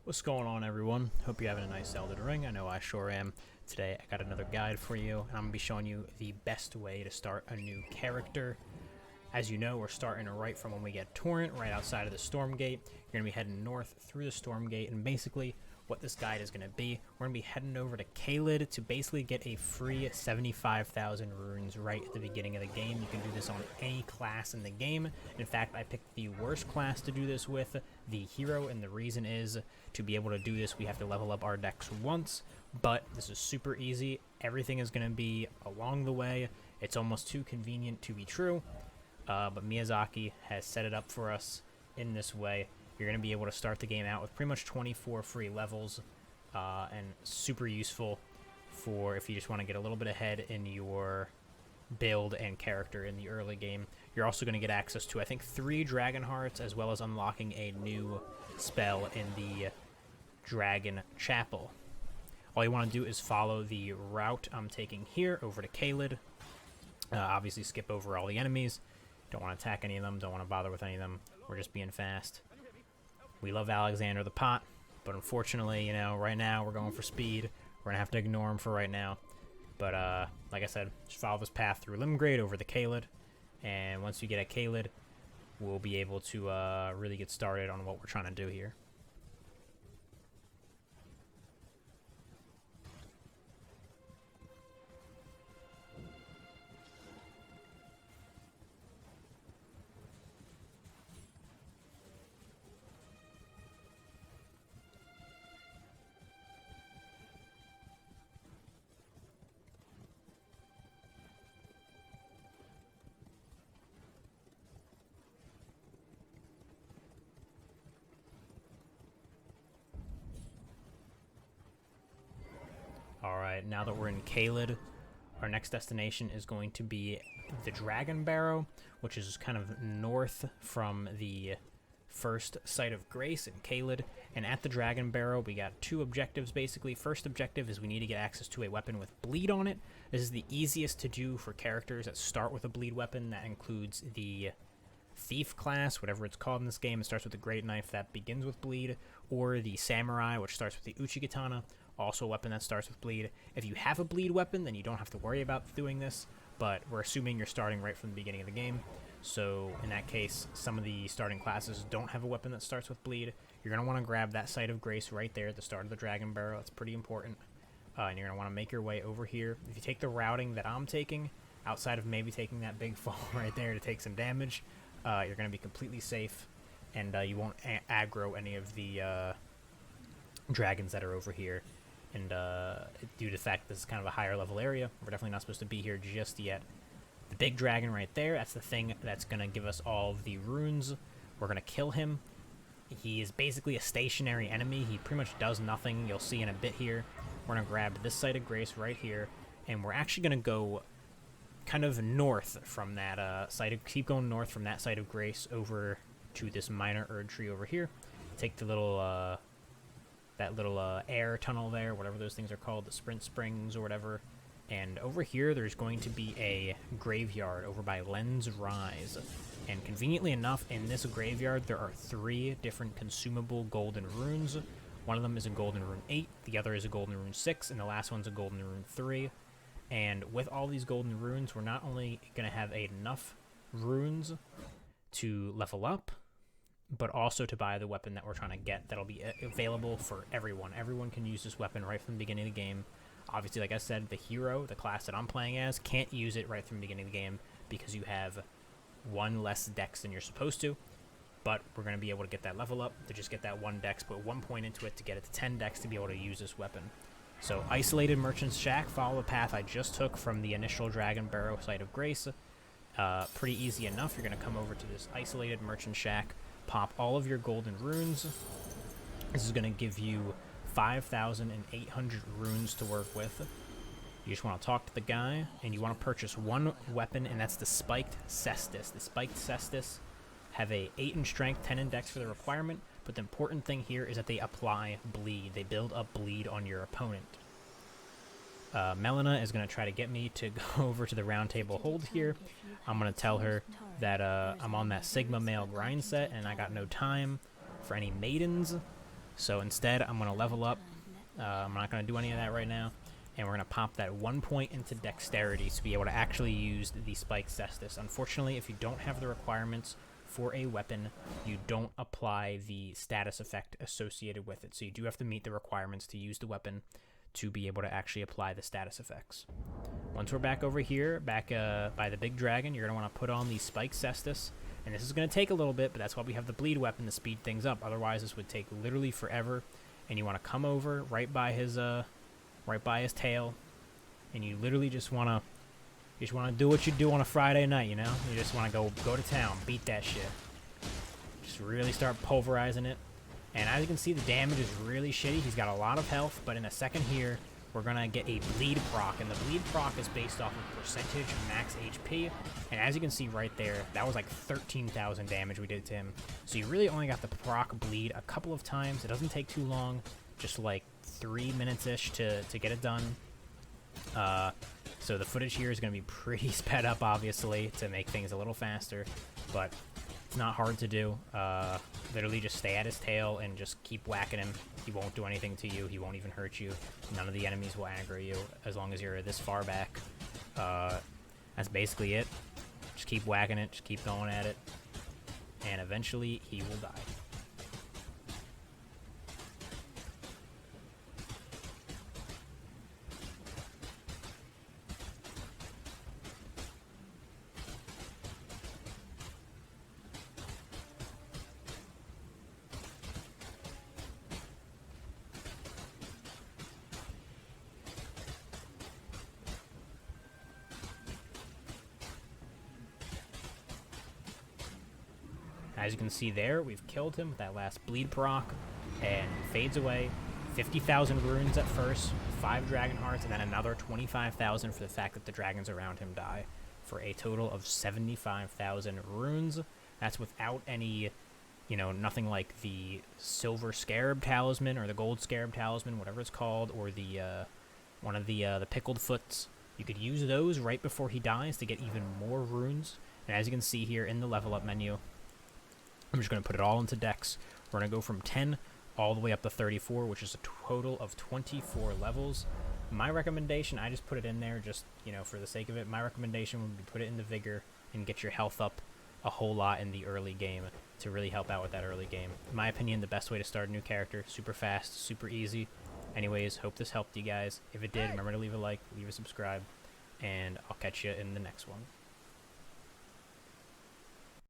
What's going on, everyone? Hope you're having a nice Elden Ring. I know I sure am. Today I got another guide for you, and I'm going to be showing you the best way to start a new character. As you know, we're starting right from when we get Torrent, right outside of the Storm Gate. You're going to be heading north through the Storm Gate, and basically what this guide is going to be, we're going to be heading over to Caelid to basically get a free 75,000 runes right at the beginning of the game. You can do this on any class in the game. In fact, I picked the worst class to do this with, the hero, and the reason is to be able to do this, we have to level up our decks once, but this is super easy. Everything is going to be along the way. It's almost too convenient to be true, but Miyazaki has set it up for us in this way. You're going to be able to start the game out with pretty much 24 free levels, and super useful for if you just want to get a little bit ahead in your build and character in the early game. You're also going to get access to, I think, 3 Dragon Hearts, as well as unlocking a new spell in the Dragon Chapel. All you want to do is follow the route I'm taking here over to Caelid. Obviously skip over all the enemies. Don't want to attack any of them, don't want to bother with any of them. We're just being fast. We love Alexander the Pot, but unfortunately, you know, right now we're going for speed. We're going to have to ignore him for right now. But, like I said, just follow this path through Limgrade over the Caelid. And once we get at Caelid, we'll be able to really get started on what we're trying to do here. Alright, now that we're in Caelid, our next destination is going to be the Dragon Barrow, which is kind of north from the first Site of Grace in Caelid. And at the Dragon Barrow, we got 2 objectives, basically. First objective is we need to get access to a weapon with bleed on it. This is the easiest to do for characters that start with a bleed weapon. That includes the Thief class, whatever it's called in this game. It starts with the Great Knife that begins with bleed, or the Samurai, which starts with the Uchigatana, also a weapon that starts with bleed. If you have a bleed weapon, then you don't have to worry about doing this, but we're assuming you're starting right from the beginning of the game. So in that case, some of the starting classes don't have a weapon that starts with bleed. You're going to want to grab that Site of Grace right there at the start of the Dragon Barrow. It's pretty important. And you're going to want to make your way over here. If you take the routing that I'm taking, outside of maybe taking that big fall right there to take some damage, you're going to be completely safe, and you won't aggro any of the dragons that are over here. And due to the fact this is kind of a higher level area, we're definitely not supposed to be here just yet. The big dragon right there, that's the thing that's going to give us all the runes. We're going to kill him. He is basically a stationary enemy. He pretty much does nothing. You'll see in a bit here. We're going to grab this Site of Grace right here, and we're actually going to go kind of north from that keep going north from that Site of Grace over to this minor Erd tree over here. Take the little that little air tunnel there, whatever those things are called, the Sprint Springs or whatever. And over here, there's going to be a graveyard over by Len's Rise. And conveniently enough, in this graveyard, there are 3 different consumable golden runes. One of them is a golden rune 8, the other is a golden rune 6, and the last one's a golden rune 3. And with all these golden runes, we're not only going to have enough runes to level up, but also to buy the weapon that we're trying to get. That'll be available for everyone. Everyone can use this weapon right from the beginning of the game. Obviously, like I said, the hero, the class that I'm playing as, can't use it right from the beginning of the game because you have 1 less dex than you're supposed to. But we're going to be able to get that level up, to just get that 1 dex, put 1 point into it to get it to 10 dex to be able to use this weapon. So, Isolated Merchant's Shack, follow the path I just took from the initial Dragon Barrow Site of Grace. Pretty easy enough. You're going to come over to this Isolated Merchant Shack, pop all of your golden runes. This is going to give you 5,800 runes to work with. You just want to talk to the guy, and you want to purchase 1 weapon, and that's the Spiked Cestus. The Spiked Cestus have a 8 in strength, 10 in dex for the requirement, but the important thing here is that they apply bleed. They build up bleed on your opponent. Melina is going to try to get me to go over to the round table hold here. I'm going to tell her that I'm on that Sigma male grind set and I got no time for any maidens. So instead, I'm going to level up. I'm not going to do any of that right now. And we're going to pop that 1 point into dexterity to be able to actually use the spiked cestus. Unfortunately, if you don't have the requirements for a weapon, you don't apply the status effect associated with it. So you do have to meet the requirements to use the weapon to be able to actually apply the status effects. Once we're back over here, back by the big dragon, you're going to want to put on the spiked cestus. And this is going to take a little bit, but that's why we have the bleed weapon to speed things up. Otherwise, this would take literally forever. And you want to come over right by his tail, and you literally just want to do what you do on a Friday night, you know? You just want to go to town, beat that shit. Just really start pulverizing it. And as you can see, the damage is really shitty. He's got a lot of health, but in a second here, we're going to get a bleed proc, and the bleed proc is based off of percentage max HP. And as you can see right there, that was like 13,000 damage we did to him. So you really only got the proc bleed a couple of times. It doesn't take too long, just like 3 minutes-ish to get it done. So the footage here is going to be pretty sped up, obviously, to make things a little faster, but it's not hard to do. Literally just stay at his tail and just keep whacking him. He won't do anything to you. He won't even hurt you. None of the enemies will aggro you as long as you're this far back. That's basically it. Just keep whacking it. Just keep going at it. And eventually he will die. As you can see there, we've killed him with that last bleed proc, and he fades away. 50,000 runes at first, 5 dragon hearts, and then another 25,000 for the fact that the dragons around him die, for a total of 75,000 runes. That's without any, nothing like the silver scarab talisman or the gold scarab talisman, whatever it's called, or the one of the pickled foots. You could use those right before he dies to get even more runes. And as you can see here in the level up menu, I'm just going to put it all into dex. We're going to go from 10 all the way up to 34, which is a total of 24 levels. My recommendation, I just put it in there just, for the sake of it. My recommendation would be put it into Vigor and get your health up a whole lot in the early game to really help out with that early game. In my opinion, the best way to start a new character. Super fast, super easy. Anyways, hope this helped you guys. If it did, remember to leave a like, leave a subscribe, and I'll catch you in the next one.